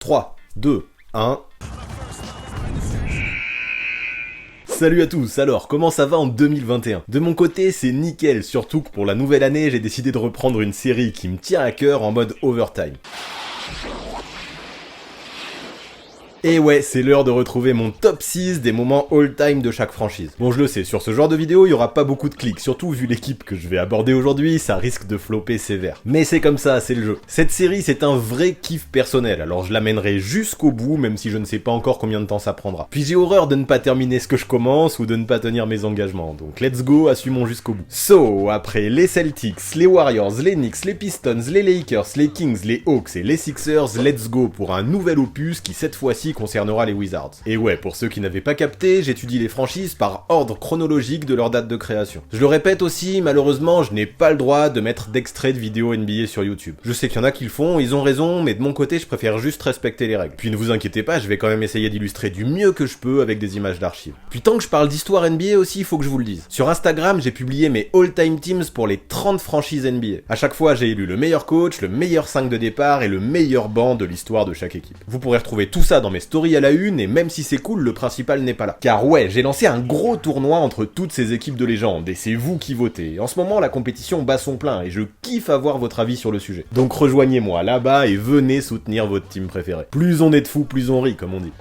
3, 2, 1... Salut à tous, alors comment ça va en 2021? De mon côté c'est nickel, surtout que pour la nouvelle année j'ai décidé de reprendre une série qui me tient à cœur en mode overtime. Et ouais, c'est l'heure de retrouver mon top 6 des moments all-time de chaque franchise. Bon, je le sais, sur ce genre de vidéo, il y aura pas beaucoup de clics, surtout vu l'équipe que je vais aborder aujourd'hui, ça risque de flopper sévère. Mais c'est comme ça, c'est le jeu. Cette série, c'est un vrai kiff personnel, alors je l'amènerai jusqu'au bout, même si je ne sais pas encore combien de temps ça prendra. Puis j'ai horreur de ne pas terminer ce que je commence, ou de ne pas tenir mes engagements, donc let's go, assumons jusqu'au bout. So, après les Celtics, les Warriors, les Knicks, les Pistons, les Lakers, les Kings, les Hawks et les Sixers, let's go pour un nouvel opus qui cette fois-ci concernera les Wizards. Et ouais, pour ceux qui n'avaient pas capté, j'étudie les franchises par ordre chronologique de leur date de création. Je le répète aussi, malheureusement, je n'ai pas le droit de mettre d'extraits de vidéos NBA sur YouTube. Je sais qu'il y en a qui le font, ils ont raison, mais de mon côté, je préfère juste respecter les règles. Puis ne vous inquiétez pas, je vais quand même essayer d'illustrer du mieux que je peux avec des images d'archives. Puis tant que je parle d'histoire NBA aussi, il faut que je vous le dise. Sur Instagram, j'ai publié mes all-time teams pour les 30 franchises NBA. À chaque fois, j'ai élu le meilleur coach, le meilleur 5 de départ et le meilleur banc de l'histoire de chaque équipe. Vous pourrez retrouver tout ça dans mes stories à la une, et même si c'est cool, le principal n'est pas là. Car ouais, j'ai lancé un gros tournoi entre toutes ces équipes de légende, et c'est vous qui votez. En ce moment, la compétition bat son plein, et je kiffe avoir votre avis sur le sujet. Donc rejoignez-moi là-bas et venez soutenir votre team préféré. Plus on est de fous, plus on rit, comme on dit.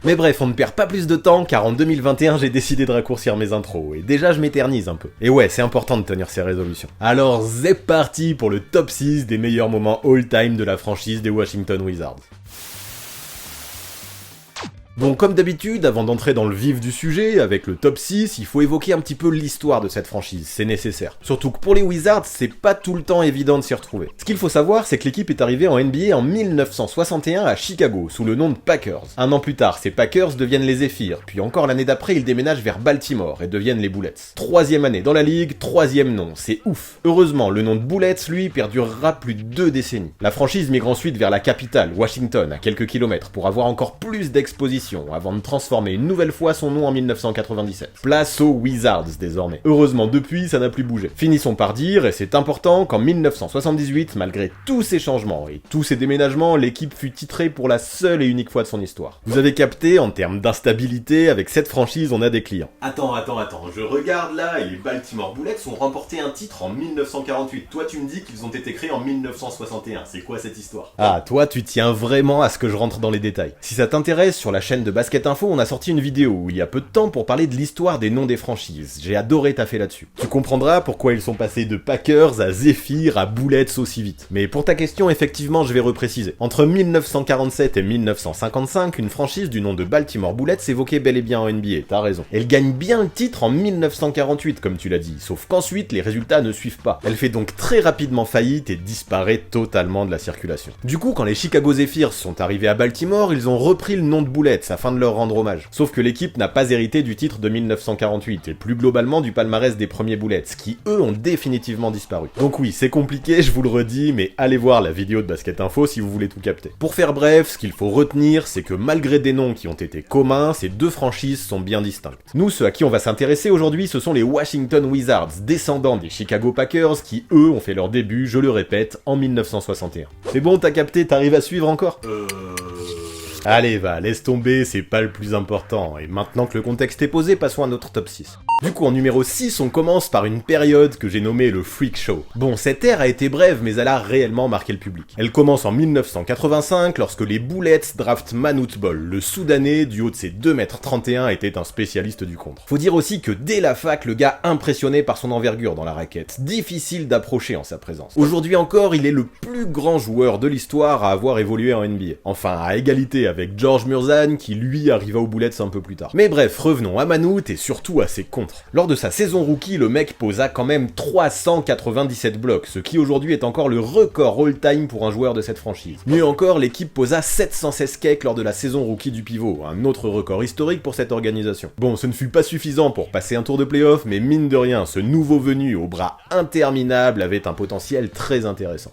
Mais bref, on ne perd pas plus de temps, car en 2021, j'ai décidé de raccourcir mes intros, et déjà je m'éternise un peu. Et ouais, c'est important de tenir ses résolutions. Alors c'est parti pour le top 6 des meilleurs moments all-time de la franchise des Washington Wizards. Bon, comme d'habitude, avant d'entrer dans le vif du sujet, avec le top 6, il faut évoquer un petit peu l'histoire de cette franchise, c'est nécessaire. Surtout que pour les Wizards, c'est pas tout le temps évident de s'y retrouver. Ce qu'il faut savoir, c'est que l'équipe est arrivée en NBA en 1961 à Chicago, sous le nom de Packers. Un an plus tard, ces Packers deviennent les Zephyrs, puis encore l'année d'après, ils déménagent vers Baltimore et deviennent les Bullets. Troisième année dans la ligue, troisième nom, c'est ouf. Heureusement, le nom de Bullets, lui, perdurera plus de 2 décennies. La franchise migre ensuite vers la capitale, Washington, à quelques kilomètres, pour avoir encore plus d'exposition, avant de transformer une nouvelle fois son nom en 1997. Place aux Wizards désormais. Heureusement depuis, ça n'a plus bougé. Finissons par dire, et c'est important, qu'en 1978, malgré tous ces changements et tous ces déménagements, l'équipe fut titrée pour la seule et unique fois de son histoire. Vous avez capté, en termes d'instabilité, avec cette franchise, on a des clients. Attends, je regarde là, et les Baltimore Bullets ont remporté un titre en 1948. Toi tu me dis qu'ils ont été créés en 1961, c'est quoi cette histoire? Ah, toi tu tiens vraiment à ce que je rentre dans les détails. Si ça t'intéresse, sur la chaîne de Basket Info, on a sorti une vidéo il y a peu de temps pour parler de l'histoire des noms des franchises. J'ai adoré taffer là-dessus. Tu comprendras pourquoi ils sont passés de Packers à Zephyr à Bullets aussi vite. Mais pour ta question, effectivement, je vais repréciser. Entre 1947 et 1955, une franchise du nom de Baltimore Bullets s'évoquait bel et bien en NBA, t'as raison. Elle gagne bien le titre en 1948, comme tu l'as dit, sauf qu'ensuite, les résultats ne suivent pas. Elle fait donc très rapidement faillite et disparaît totalement de la circulation. Du coup, quand les Chicago Zephyrs sont arrivés à Baltimore, ils ont repris le nom de Bullets afin de leur rendre hommage. Sauf que l'équipe n'a pas hérité du titre de 1948 et plus globalement du palmarès des premiers Bullets, qui eux ont définitivement disparu. Donc oui, c'est compliqué, je vous le redis, mais allez voir la vidéo de Basket Info si vous voulez tout capter. Pour faire bref, ce qu'il faut retenir, c'est que malgré des noms qui ont été communs, ces deux franchises sont bien distinctes. Nous, ceux à qui on va s'intéresser aujourd'hui, ce sont les Washington Wizards, descendants des Chicago Packers, qui eux ont fait leur début, je le répète, en 1961. C'est bon, t'as capté, t'arrives à suivre encore? Allez va, laisse tomber, c'est pas le plus important, et maintenant que le contexte est posé, passons à notre top 6. Du coup, en numéro 6, on commence par une période que j'ai nommée le Freak Show. Bon, cette ère a été brève, mais elle a réellement marqué le public. Elle commence en 1985, lorsque les Bullets draftent Manute Bol, le Soudanais, du haut de ses 2,31 m, était un spécialiste du contre. Faut dire aussi que dès la fac, le gars impressionné par son envergure dans la raquette, difficile d'approcher en sa présence. Aujourd'hui encore, il est le plus grand joueur de l'histoire à avoir évolué en NBA. Enfin, à égalité avec George Murzan, qui lui arriva aux Bullets un peu plus tard. Mais bref, revenons à Manute et surtout à ses contres. Lors de sa saison rookie, le mec posa quand même 397 blocs, ce qui aujourd'hui est encore le record all-time pour un joueur de cette franchise. Mieux encore, l'équipe posa 716 cakes lors de la saison rookie du pivot, un autre record historique pour cette organisation. Bon, ce ne fut pas suffisant pour passer un tour de play-off, mais mine de rien, ce nouveau venu au bras interminable avait un potentiel très intéressant.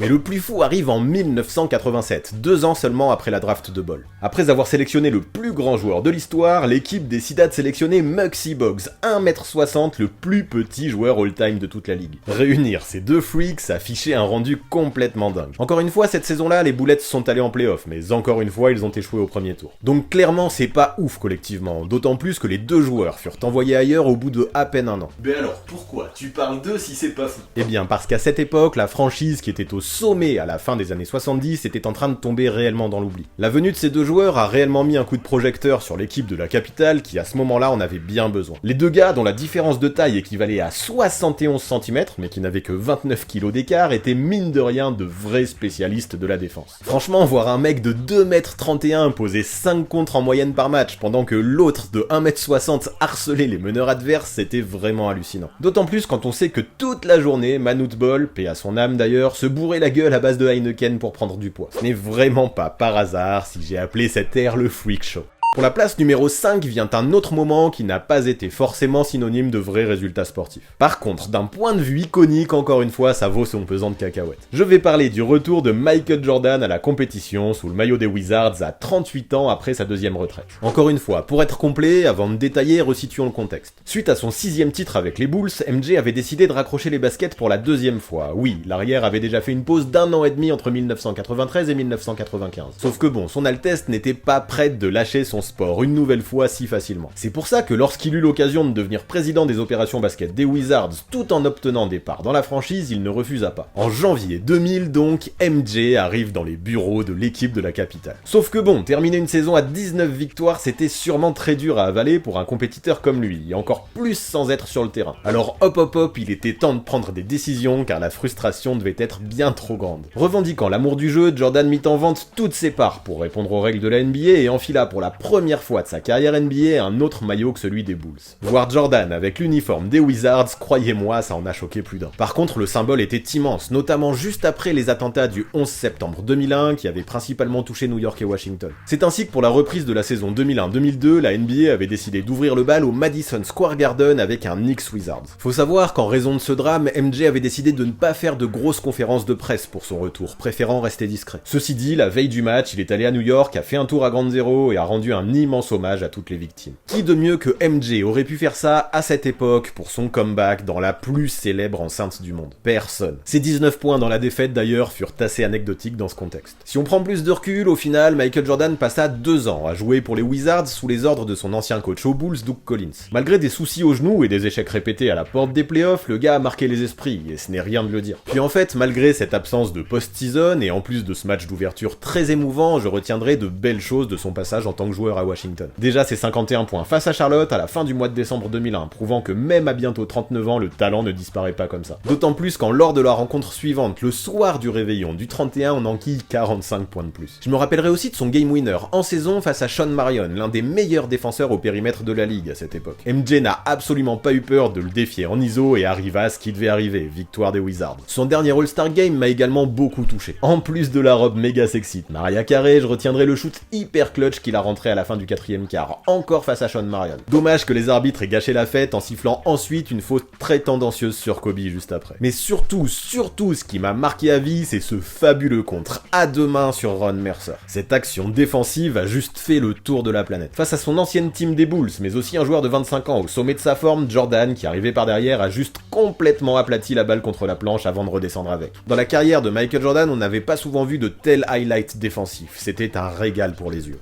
Mais le plus fou arrive en 1987, 2 ans seulement après la draft de Ball. Après avoir sélectionné le plus grand joueur de l'histoire, l'équipe décida de sélectionner Muggsy Bogues, 1m60, le plus petit joueur all-time de toute la ligue. Réunir ces deux freaks affichait un rendu complètement dingue. Encore une fois, cette saison-là, les Bullets sont allés en play-off, mais encore une fois, ils ont échoué au premier tour. Donc clairement, c'est pas ouf collectivement, d'autant plus que les deux joueurs furent envoyés ailleurs au bout de à peine un an. Mais alors, pourquoi tu parles d'eux si c'est pas fou? Eh bien, parce qu'à cette époque, la franchise qui était au sommet à la fin des années 70 était en train de tomber réellement dans l'oubli. La venue de ces deux joueurs a réellement mis un coup de projecteur sur l'équipe de la capitale qui à ce moment-là en avait bien besoin. Les deux gars dont la différence de taille équivalait à 71 cm, mais qui n'avaient que 29 kg d'écart, étaient mine de rien de vrais spécialistes de la défense. Franchement, voir un mec de 2m31 poser 5 contres en moyenne par match, pendant que l'autre de 1m60 harcelait les meneurs adverses, c'était vraiment hallucinant. D'autant plus quand on sait que toute la journée, Manute Ball, paix à son âme d'ailleurs, se bourrait la gueule à base de Heineken pour prendre du poids. Ce n'est vraiment pas par hasard si j'ai appelé cette ère le Freak Show. Pour la place numéro 5 vient un autre moment qui n'a pas été forcément synonyme de vrais résultats sportifs. Par contre, d'un point de vue iconique, encore une fois, ça vaut son pesant de cacahuètes. Je vais parler du retour de Michael Jordan à la compétition sous le maillot des Wizards à 38 ans après sa deuxième retraite. Encore une fois, pour être complet, avant de détailler, resituons le contexte. Suite à son 6e titre avec les Bulls, MJ avait décidé de raccrocher les baskets pour la deuxième fois. Oui, l'arrière avait déjà fait une pause d'1 an et demi entre 1993 et 1995. Sauf que bon, son Altesse n'était pas prête de lâcher son sport une nouvelle fois si facilement. C'est pour ça que lorsqu'il eut l'occasion de devenir président des opérations basket des Wizards tout en obtenant des parts dans la franchise, il ne refusa pas. En janvier 2000 donc, MJ arrive dans les bureaux de l'équipe de la capitale. Sauf que bon, terminer une saison à 19 victoires, c'était sûrement très dur à avaler pour un compétiteur comme lui, et encore plus sans être sur le terrain. Alors hop, il était temps de prendre des décisions car la frustration devait être bien trop grande. Revendiquant l'amour du jeu, Jordan mit en vente toutes ses parts pour répondre aux règles de la NBA et enfila pour la première fois de sa carrière NBA un autre maillot que celui des Bulls. Voir Jordan avec l'uniforme des Wizards, croyez-moi, ça en a choqué plus d'un. Par contre, le symbole était immense, notamment juste après les attentats du 11 septembre 2001 qui avaient principalement touché New York et Washington. C'est ainsi que pour la reprise de la saison 2001-2002, la NBA avait décidé d'ouvrir le bal au Madison Square Garden avec un Knicks Wizards. Faut savoir qu'en raison de ce drame, MJ avait décidé de ne pas faire de grosses conférences de presse pour son retour, préférant rester discret. Ceci dit, la veille du match, il est allé à New York, a fait un tour à Ground Zero et a rendu un immense hommage à toutes les victimes. Qui de mieux que MJ aurait pu faire ça à cette époque pour son comeback dans la plus célèbre enceinte du monde? Personne. Ses 19 points dans la défaite d'ailleurs furent assez anecdotiques dans ce contexte. Si on prend plus de recul, au final, Michael Jordan passa 2 ans à jouer pour les Wizards sous les ordres de son ancien coach aux Bulls, Doug Collins. Malgré des soucis au genou et des échecs répétés à la porte des playoffs, le gars a marqué les esprits, et ce n'est rien de le dire. Puis en fait, malgré cette absence de post-season, et en plus de ce match d'ouverture très émouvant, je retiendrai de belles choses de son passage en tant que joueur à Washington. Déjà ses 51 points face à Charlotte à la fin du mois de décembre 2001, prouvant que même à bientôt 39 ans, le talent ne disparaît pas comme ça. D'autant plus quand lors de la rencontre suivante, le soir du réveillon du 31, on enquille 45 points de plus. Je me rappellerai aussi de son game winner en saison face à Sean Marion, l'un des meilleurs défenseurs au périmètre de la ligue à cette époque. MJ n'a absolument pas eu peur de le défier en ISO et arriva à ce qui devait arriver, victoire des Wizards. Son dernier All-Star Game m'a également beaucoup touché. En plus de la robe méga sexy de Mariah Carey, je retiendrai le shoot hyper clutch qu'il a rentré à la fin du 4e quart, encore face à Sean Marion. Dommage que les arbitres aient gâché la fête en sifflant ensuite une faute très tendancieuse sur Kobe juste après. Mais surtout, ce qui m'a marqué à vie, c'est ce fabuleux contre à deux mains sur Ron Mercer. Cette action défensive a juste fait le tour de la planète. Face à son ancienne team des Bulls, mais aussi un joueur de 25 ans au sommet de sa forme, Jordan, qui arrivait par derrière, a juste complètement aplati la balle contre la planche avant de redescendre avec. Dans la carrière de Michael Jordan, on n'avait pas souvent vu de tels highlights défensifs. C'était un régal pour les yeux.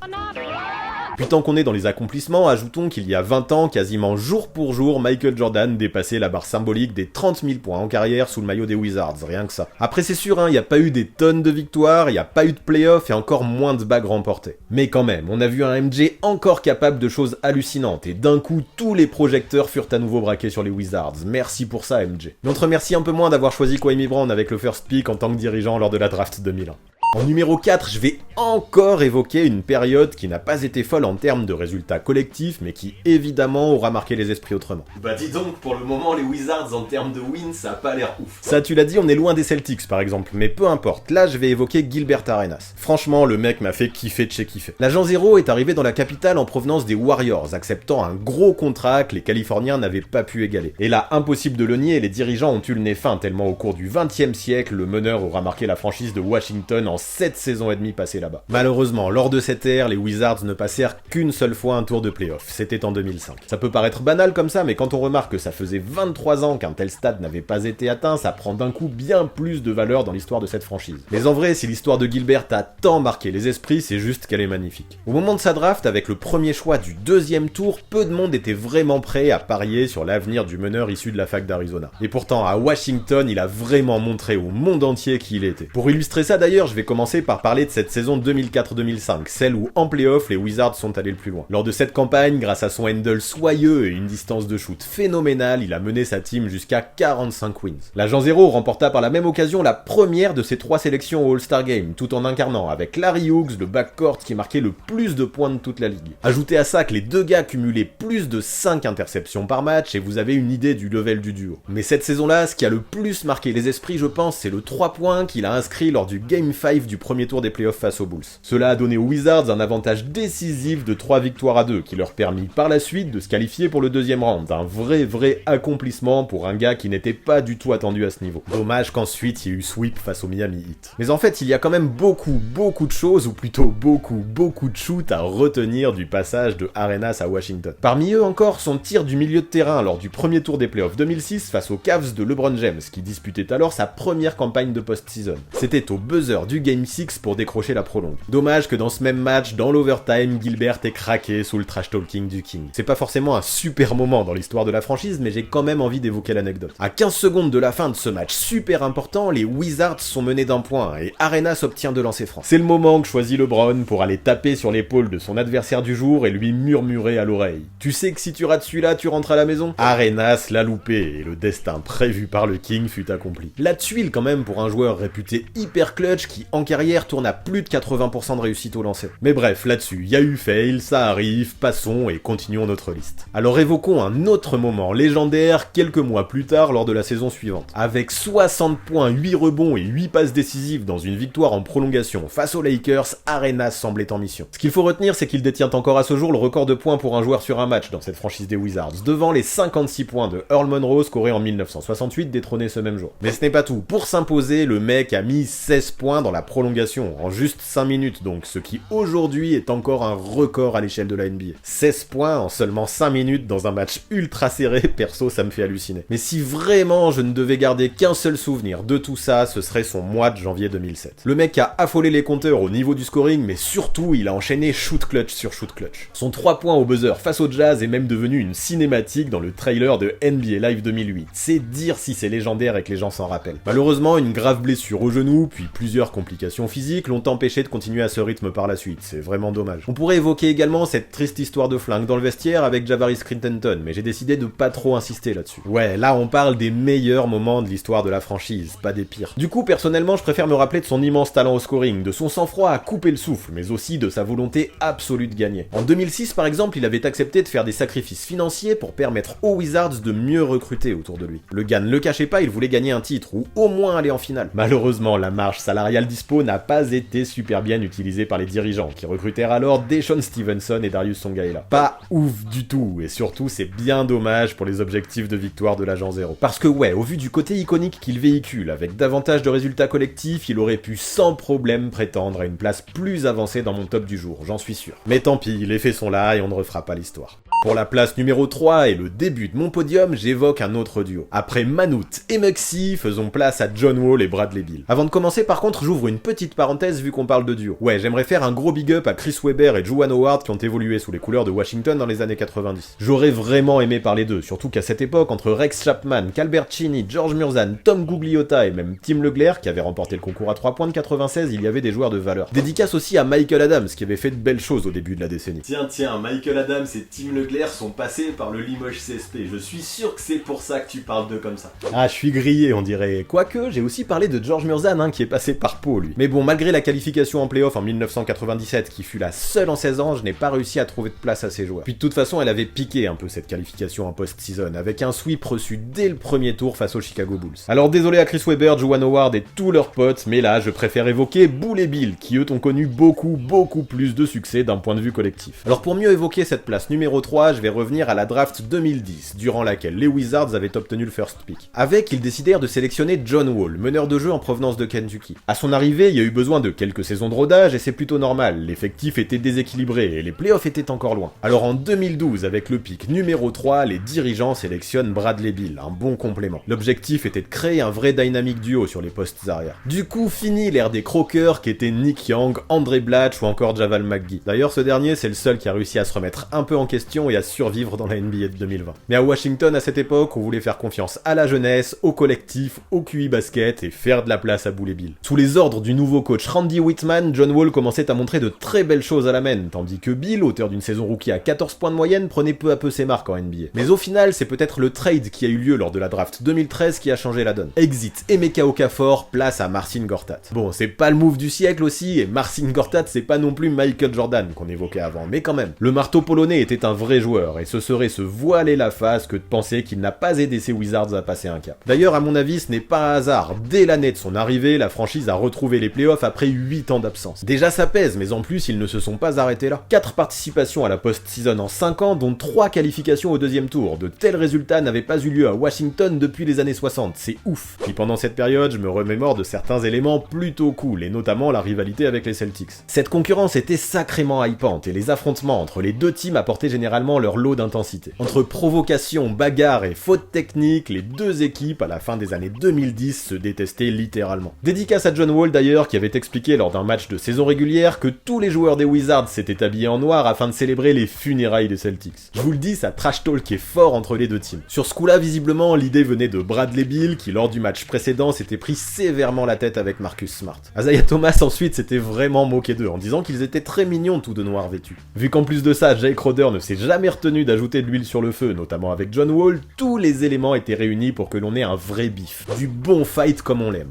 Puis tant qu'on est dans les accomplissements, ajoutons qu'il y a 20 ans, quasiment jour pour jour, Michael Jordan dépassait la barre symbolique des 30 000 points en carrière sous le maillot des Wizards, rien que ça. Après c'est sûr, il n'y a pas eu des tonnes de victoires, il n'y a pas eu de playoffs et encore moins de bagues remportées. Mais quand même, on a vu un MJ encore capable de choses hallucinantes et d'un coup, tous les projecteurs furent à nouveau braqués sur les Wizards. Merci pour ça MJ. Mais on te remercie un peu moins d'avoir choisi Kwame Brown avec le first pick en tant que dirigeant lors de la draft 2001. En numéro 4, je vais encore évoquer une période qui n'a pas été folle en termes de résultats collectifs, mais qui évidemment aura marqué les esprits autrement. Bah dis donc, pour le moment, les Wizards en termes de wins, ça a pas l'air ouf. Ça, tu l'as dit, on est loin des Celtics par exemple, mais peu importe, là je vais évoquer Gilbert Arenas. Franchement, le mec m'a fait kiffer de chez kiffer. L'agent zéro est arrivé dans la capitale en provenance des Warriors, acceptant un gros contrat que les Californiens n'avaient pas pu égaler. Et là, impossible de le nier, les dirigeants ont eu le nez fin, tellement au cours du XXe siècle, le meneur aura marqué la franchise de Washington en 7 saisons et demie passées là-bas. Malheureusement, lors de cette ère, les Wizards ne passèrent qu'une seule fois un tour de playoff, c'était en 2005. Ça peut paraître banal comme ça, mais quand on remarque que ça faisait 23 ans qu'un tel stade n'avait pas été atteint, ça prend d'un coup bien plus de valeur dans l'histoire de cette franchise. Mais en vrai, si l'histoire de Gilbert a tant marqué les esprits, c'est juste qu'elle est magnifique. Au moment de sa draft, avec le premier choix du deuxième tour, peu de monde était vraiment prêt à parier sur l'avenir du meneur issu de la fac d'Arizona. Et pourtant, à Washington, il a vraiment montré au monde entier qui il était. Pour illustrer ça d'ailleurs, je vais commencer par parler de cette saison 2004-2005, celle où en playoff, les Wizards sont allés le plus loin. Lors de cette campagne, grâce à son handle soyeux et une distance de shoot phénoménale, il a mené sa team jusqu'à 45 wins. L'agent zéro remporta par la même occasion la première de ses 3 sélections au All-Star Game, tout en incarnant avec Larry Hughes le backcourt qui marquait le plus de points de toute la ligue. Ajoutez à ça que les deux gars cumulaient plus de 5 interceptions par match et vous avez une idée du level du duo. Mais cette saison-là, ce qui a le plus marqué les esprits, je pense, c'est le 3 points qu'il a inscrit lors du Game 5 du premier tour des playoffs face aux Bulls. Cela a donné aux Wizards un avantage décisif de 3 victoires à 2 qui leur permit par la suite de se qualifier pour le deuxième round. Un vrai accomplissement pour un gars qui n'était pas du tout attendu à ce niveau. Dommage qu'ensuite il y ait eu sweep face au Miami Heat. Mais en fait, il y a quand même beaucoup de choses, ou plutôt beaucoup de shoots à retenir du passage de Arenas à Washington. Parmi eux encore, son tir du milieu de terrain lors du premier tour des playoffs 2006 face aux Cavs de LeBron James, qui disputait alors sa première campagne de post-season. C'était au buzzer du Game 6 pour décrocher la prolongue. Dommage que dans ce même match, dans l'overtime, Gilbert ait craqué sous le trash talking du King. C'est pas forcément un super moment dans l'histoire de la franchise, mais j'ai quand même envie d'évoquer l'anecdote. À 15 secondes de la fin de ce match super important, les Wizards sont menés d'un point et Arenas obtient 2 lancers francs. C'est le moment que choisit LeBron pour aller taper sur l'épaule de son adversaire du jour et lui murmurer à l'oreille. Tu sais que si tu rates celui-là, tu rentres à la maison? Arenas l'a loupé et le destin prévu par le King fut accompli. La tuile quand même pour un joueur réputé hyper clutch qui en carrière tourne à plus de 80% de réussite au lancer. Mais bref, là-dessus, y a eu fail, ça arrive, passons et continuons notre liste. Alors évoquons un autre moment légendaire quelques mois plus tard lors de la saison suivante. Avec 60 points, 8 rebonds et 8 passes décisives dans une victoire en prolongation face aux Lakers, Arenas semblait en mission. Ce qu'il faut retenir, c'est qu'il détient encore à ce jour le record de points pour un joueur sur un match dans cette franchise des Wizards, devant les 56 points de Earl Monroe scorés en 1968, détrôné ce même jour. Mais ce n'est pas tout. Pour s'imposer, le mec a mis 16 points dans la prolongation, en juste 5 minutes donc, ce qui aujourd'hui est encore un record à l'échelle de la NBA. 16 points en seulement 5 minutes dans un match ultra serré, perso ça me fait halluciner. Mais si vraiment je ne devais garder qu'un seul souvenir de tout ça, ce serait son mois de janvier 2007. Le mec a affolé les compteurs au niveau du scoring, mais surtout il a enchaîné shoot clutch sur shoot clutch. Son 3 points au buzzer face au Jazz est même devenu une cinématique dans le trailer de NBA Live 2008. C'est dire si c'est légendaire et que les gens s'en rappellent. Malheureusement, une grave blessure au genou, puis plusieurs complications physiques l'ont empêché de continuer à ce rythme par la suite. C'est vraiment dommage. On pourrait évoquer également cette triste histoire de flingue dans le vestiaire avec Javaris Crittenton, mais j'ai décidé de pas trop insister là-dessus. Ouais, là on parle des meilleurs moments de l'histoire de la franchise, pas des pires. Du coup, personnellement, je préfère me rappeler de son immense talent au scoring, de son sang-froid à couper le souffle, mais aussi de sa volonté absolue de gagner. En 2006, par exemple, il avait accepté de faire des sacrifices financiers pour permettre aux Wizards de mieux recruter autour de lui. Le gars ne le cachait pas, il voulait gagner un titre, ou au moins aller en finale. Malheureusement, la marge salariale dispo n'a pas été super bien utilisée par les dirigeants, qui recrutèrent alors Deshaun Stevenson et Darius Songaila. Pas ouf du tout, et surtout c'est bien dommage pour les objectifs de victoire de l'agent zéro. Parce que ouais, au vu du côté iconique qu'il véhicule, avec davantage de résultats collectifs, il aurait pu sans problème prétendre à une place plus avancée dans mon top du jour, j'en suis sûr. Mais tant pis, les faits sont là et on ne refera pas l'histoire. Pour la place numéro 3 et le début de mon podium, j'évoque un autre duo. Après Manute et Muggsy, faisons place à John Wall et Bradley Beal. Avant de commencer par contre, j'ouvre une petite parenthèse vu qu'on parle de duo. Ouais, j'aimerais faire un gros big up à Chris Webber et Juwan Howard qui ont évolué sous les couleurs de Washington dans les années 90. J'aurais vraiment aimé parler d'eux, surtout qu'à cette époque, entre Rex Chapman, Calbert Cheney, George Murzan, Tom Gugliotta et même Tim Legler, qui avait remporté le concours à 3 points de 96, il y avait des joueurs de valeur. Dédicace aussi à Michael Adams, qui avait fait de belles choses au début de la décennie. Tiens, Michael Adams et Tim Legler Leclerc sont passés par le Limoges CSP. Je suis sûr que c'est pour ça que tu parles d'eux comme ça. Ah, je suis grillé, on dirait. Quoique, j'ai aussi parlé de George Murzan, hein, qui est passé par Pau, lui. Mais bon, malgré la qualification en playoff en 1997, qui fut la seule en 16 ans, je n'ai pas réussi à trouver de place à ces joueurs. Puis de toute façon, elle avait piqué un peu cette qualification en post-season, avec un sweep reçu dès le premier tour face aux Chicago Bulls. Alors désolé à Chris Webber, Juwan Howard et tous leurs potes, mais là, je préfère évoquer Bull et Bill, qui eux ont connu beaucoup plus de succès d'un point de vue collectif. Alors pour mieux évoquer cette place numéro 3, je vais revenir à la draft 2010, durant laquelle les Wizards avaient obtenu le first pick. Avec, ils décidèrent de sélectionner John Wall, meneur de jeu en provenance de Kentucky. À son arrivée, il y a eu besoin de quelques saisons de rodage et c'est plutôt normal, l'effectif était déséquilibré et les playoffs étaient encore loin. Alors en 2012, avec le pick numéro 3, les dirigeants sélectionnent Bradley Beal, un bon complément. L'objectif était de créer un vrai dynamic duo sur les postes arrière. Du coup, fini l'ère des croqueurs qui étaient Nick Young, André Blatch ou encore Javal McGee. D'ailleurs, ce dernier, c'est le seul qui a réussi à se remettre un peu en question et à survivre dans la NBA de 2020. Mais à Washington, à cette époque, on voulait faire confiance à la jeunesse, au collectif, au QI basket et faire de la place à Bull et Bill. Sous les ordres du nouveau coach Randy Whitman, John Wall commençait à montrer de très belles choses à la main, tandis que Bill, auteur d'une saison rookie à 14 points de moyenne, prenait peu à peu ses marques en NBA. Mais au final, c'est peut-être le trade qui a eu lieu lors de la draft 2013 qui a changé la donne. Exit Emeka Okafor, place à Marcin Gortat. Bon, c'est pas le move du siècle aussi, et Marcin Gortat, c'est pas non plus Michael Jordan qu'on évoquait avant, mais quand même. Le marteau polonais était un vrai joueur, et ce serait se voiler la face que de penser qu'il n'a pas aidé ses Wizards à passer un cap. D'ailleurs, à mon avis, ce n'est pas un hasard. Dès l'année de son arrivée, la franchise a retrouvé les playoffs après 8 ans d'absence. Déjà ça pèse, mais en plus, ils ne se sont pas arrêtés là. 4 participations à la post-season en 5 ans, dont 3 qualifications au deuxième tour. De tels résultats n'avaient pas eu lieu à Washington depuis les années 60, c'est ouf. Puis pendant cette période, je me remémore de certains éléments plutôt cool, et notamment la rivalité avec les Celtics. Cette concurrence était sacrément hypante, et les affrontements entre les deux teams apportaient généralement leur lot d'intensité. Entre provocation, bagarre et faute technique, les deux équipes, à la fin des années 2010, se détestaient littéralement. Dédicace à John Wall d'ailleurs, qui avait expliqué lors d'un match de saison régulière que tous les joueurs des Wizards s'étaient habillés en noir afin de célébrer les funérailles des Celtics. Je vous le dis, ça trash talk est fort entre les deux teams. Sur ce coup-là, visiblement, l'idée venait de Bradley Beal, qui lors du match précédent s'était pris sévèrement la tête avec Marcus Smart. Isaiah Thomas ensuite s'était vraiment moqué d'eux en disant qu'ils étaient très mignons tous de noir vêtus. Vu qu'en plus de ça, Jake Roder ne s'est jamais retenu d'ajouter de l'huile sur le feu, notamment avec John Wall, tous les éléments étaient réunis pour que l'on ait un vrai bif. Du bon fight comme on l'aime.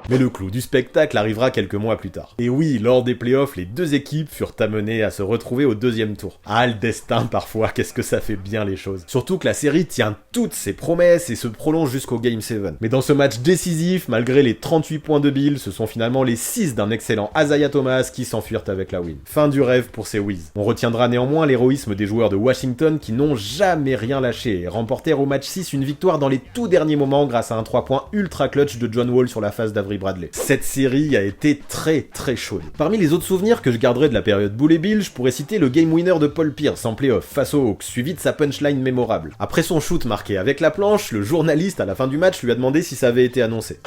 Mais le clou du spectacle arrivera quelques mois plus tard. Et oui, lors des playoffs, les deux équipes furent amenées à se retrouver au deuxième tour. Ah, le destin parfois, qu'est-ce que ça fait bien les choses. Surtout que la série tient toutes ses promesses et se prolonge jusqu'au Game 7. Mais dans ce match décisif, malgré les 38 points de Bill, ce sont finalement les 6 d'un excellent Isaiah Thomas qui s'enfuirent avec la win. Fin du rêve pour ces Wiz. On retiendra néanmoins l'héroïsme des joueurs de Washington qui n'ont jamais rien lâché et remportèrent au match 6 une victoire dans les tout derniers moments grâce à un 3 points ultra clutch de John Wall sur la face d'Avery Bradley. Cette série a été très chaude. Parmi les autres souvenirs que je garderai de la période Bull et Bill, je pourrais citer le game winner de Paul Pierce en playoff face aux Hawks, suivi de sa punchline mémorable. Après son shoot marqué avec la planche, le journaliste à la fin du match lui a demandé si ça avait été annoncé.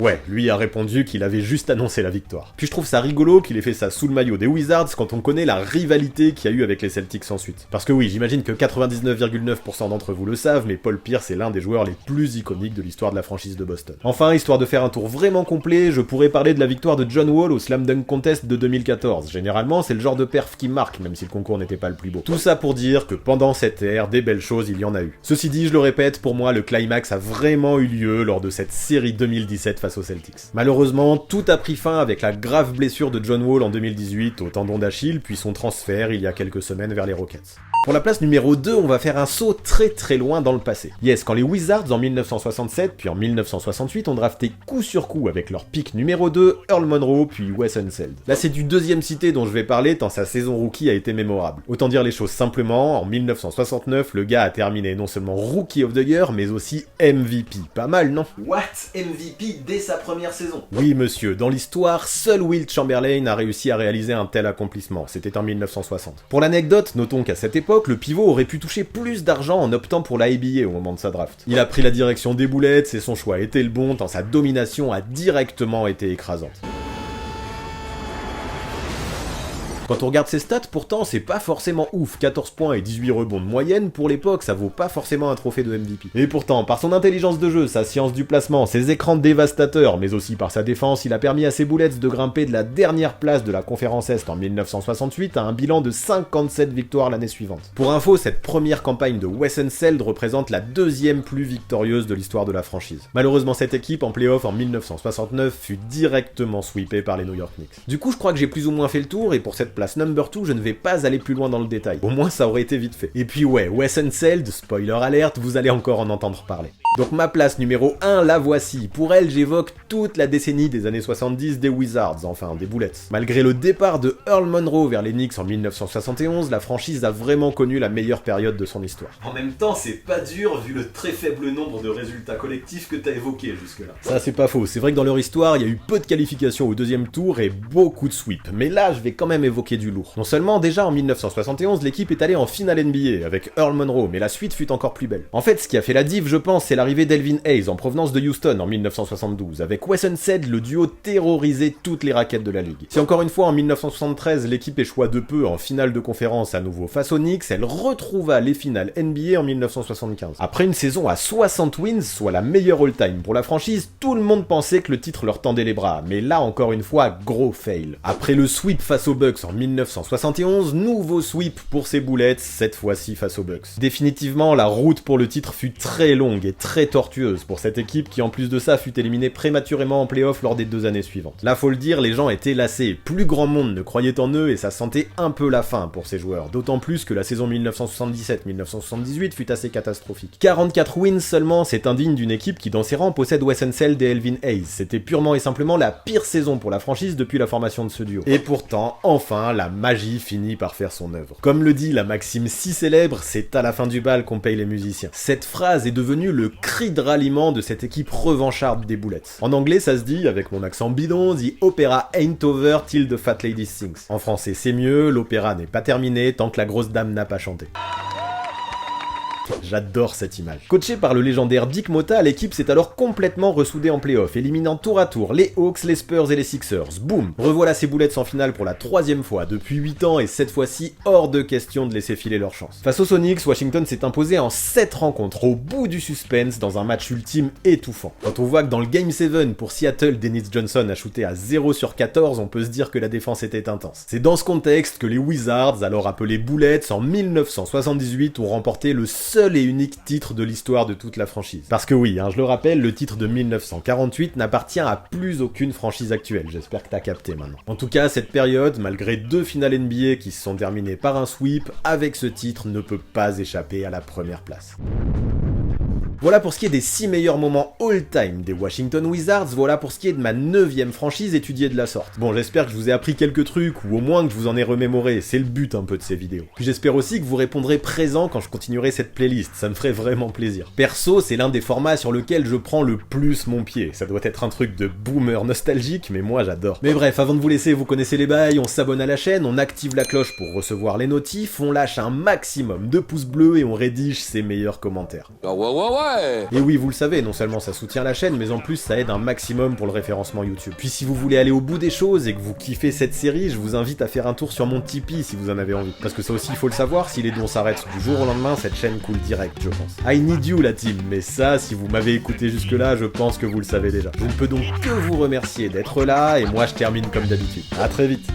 Ouais, lui a répondu qu'il avait juste annoncé la victoire. Puis je trouve ça rigolo qu'il ait fait ça sous le maillot des Wizards quand on connaît la rivalité qu'il y a eu avec les Celtics ensuite. Parce que oui, j'imagine que 99,9% d'entre vous le savent, mais Paul Pierce est l'un des joueurs les plus iconiques de l'histoire de la franchise de Boston. Enfin, histoire de faire un tour vraiment complet, je pourrais parler de la victoire de John Wall au Slam Dunk Contest de 2014. Généralement, c'est le genre de perf qui marque, même si le concours n'était pas le plus beau. Tout ça pour dire que pendant cette ère, des belles choses, il y en a eu. Ceci dit, je le répète, pour moi, le climax a vraiment eu lieu lors de cette série 2017 face aux Celtics. Malheureusement, tout a pris fin avec la grave blessure de John Wall en 2018 au tendon d'Achille, puis son transfert il y a quelques semaines vers les Rockets. Pour la place numéro 2, on va faire un saut très loin dans le passé. Yes, quand les Wizards en 1967 puis en 1968 ont drafté coup sur coup avec leur pick numéro 2, Earl Monroe puis Wes Unseld. Là c'est du deuxième cité dont je vais parler tant sa saison rookie a été mémorable. Autant dire les choses simplement, en 1969, le gars a terminé non seulement Rookie of the Year, mais aussi MVP. Pas mal, non? What? MVP dès sa première saison? Oui monsieur, dans l'histoire, seul Wilt Chamberlain a réussi à réaliser un tel accomplissement, c'était en 1960. Pour l'anecdote, notons qu'à cette époque, le pivot aurait pu toucher plus d'argent en optant pour la ABA au moment de sa draft. Il a pris la direction des boulettes et son choix était le bon tant sa domination a directement été écrasante. Quand on regarde ses stats, pourtant, c'est pas forcément ouf. 14 points et 18 rebonds de moyenne, pour l'époque, ça vaut pas forcément un trophée de MVP. Et pourtant, par son intelligence de jeu, sa science du placement, ses écrans dévastateurs, mais aussi par sa défense, il a permis à ses Bullets de grimper de la dernière place de la conférence Est en 1968 à un bilan de 57 victoires l'année suivante. Pour info, cette première campagne de Wes Unseld représente la deuxième plus victorieuse de l'histoire de la franchise. Malheureusement, cette équipe, en playoff en 1969, fut directement sweepée par les New York Knicks. Du coup, je crois que j'ai plus ou moins fait le tour, et pour cette place number 2, je ne vais pas aller plus loin dans le détail. Au moins, ça aurait été vite fait. Et puis ouais, Wes Unseld, spoiler alert, vous allez encore en entendre parler. Donc ma place numéro 1, la voici. Pour elle, j'évoque toute la décennie des années 70 des Wizards, enfin des Bullets. Malgré le départ de Earl Monroe vers les Knicks en 1971, la franchise a vraiment connu la meilleure période de son histoire. En même temps, c'est pas dur vu le très faible nombre de résultats collectifs que t'as évoqués jusque-là. Ça c'est pas faux, c'est vrai que dans leur histoire, il y a eu peu de qualifications au deuxième tour et beaucoup de sweeps. Mais là, je vais quand même évoquer du lourd. Non seulement déjà en 1971, l'équipe est allée en finale NBA avec Earl Monroe, mais la suite fut encore plus belle. En fait, ce qui a fait la div, je pense, c'est l'arrivée d'Elvin Hayes en provenance de Houston en 1972. Avec Wes Unseld, le duo terrorisait toutes les raquettes de la ligue. Si encore une fois en 1973, l'équipe échoua de peu en finale de conférence à nouveau face aux Knicks, elle retrouva les finales NBA en 1975. Après une saison à 60 wins, soit la meilleure all-time pour la franchise, tout le monde pensait que le titre leur tendait les bras, mais là encore une fois, gros fail. Après le sweep face aux Bucks en 1971, nouveau sweep pour ces Bullets, cette fois-ci face aux Bucks. Définitivement, la route pour le titre fut très longue et très tortueuse pour cette équipe qui en plus de ça fut éliminée prématurément en playoff lors des 2 années suivantes. Là faut le dire, les gens étaient lassés, plus grand monde ne croyait en eux et ça sentait un peu la fin pour ces joueurs, d'autant plus que la saison 1977-1978 fut assez catastrophique. 44 wins seulement, c'est indigne d'une équipe qui dans ses rangs possède Wes Unseld et Elvin Hayes. C'était purement et simplement la pire saison pour la franchise depuis la formation de ce duo. Et pourtant, enfin, la magie finit par faire son œuvre. Comme le dit la maxime si célèbre, c'est à la fin du bal qu'on paye les musiciens. Cette phrase est devenue le cri de ralliement de cette équipe revancharde des Bullets. En anglais, ça se dit, avec mon accent bidon, The opera ain't over till the fat lady sings. En français, c'est mieux, l'opéra n'est pas terminé tant que la grosse dame n'a pas chanté. J'adore cette image. Coaché par le légendaire Dick Motta, l'équipe s'est alors complètement ressoudée en playoff, éliminant tour à tour les Hawks, les Spurs et les Sixers. Boum! Revoilà ces Bullets en finale pour la 3e fois depuis 8 ans et cette fois-ci, hors de question de laisser filer leur chance. Face aux Sonics, Washington s'est imposé en 7 rencontres au bout du suspense dans un match ultime étouffant. Quand on voit que dans le Game 7 pour Seattle, Dennis Johnson a shooté à 0 sur 14, on peut se dire que la défense était intense. C'est dans ce contexte que les Wizards, alors appelés Bullets, en 1978 ont remporté le seul et unique titre de l'histoire de toute la franchise. Parce que oui, je le rappelle, le titre de 1948 n'appartient à plus aucune franchise actuelle, j'espère que t'as capté maintenant. En tout cas, cette période, malgré 2 finales NBA qui se sont terminées par un sweep, avec ce titre ne peut pas échapper à la première place. Voilà pour ce qui est des 6 meilleurs moments all-time des Washington Wizards, voilà pour ce qui est de ma 9e franchise étudiée de la sorte. Bon, j'espère que je vous ai appris quelques trucs, ou au moins que je vous en ai remémoré, c'est le but un peu de ces vidéos. Puis j'espère aussi que vous répondrez présent quand je continuerai cette playlist, ça me ferait vraiment plaisir. Perso, c'est l'un des formats sur lequel je prends le plus mon pied, ça doit être un truc de boomer nostalgique, mais moi j'adore. Mais bref, avant de vous laisser, vous connaissez les bails, on s'abonne à la chaîne, on active la cloche pour recevoir les notifs, on lâche un maximum de pouces bleus et on rédige ses meilleurs commentaires. Et oui, vous le savez, non seulement ça soutient la chaîne, mais en plus ça aide un maximum pour le référencement YouTube. Puis si vous voulez aller au bout des choses et que vous kiffez cette série, je vous invite à faire un tour sur mon Tipeee si vous en avez envie. Parce que ça aussi, il faut le savoir, si les dons s'arrêtent du jour au lendemain, cette chaîne coule direct, je pense. I need you la team, mais ça, si vous m'avez écouté jusque là, je pense que vous le savez déjà. Je ne peux donc que vous remercier d'être là, et moi je termine comme d'habitude. À très vite.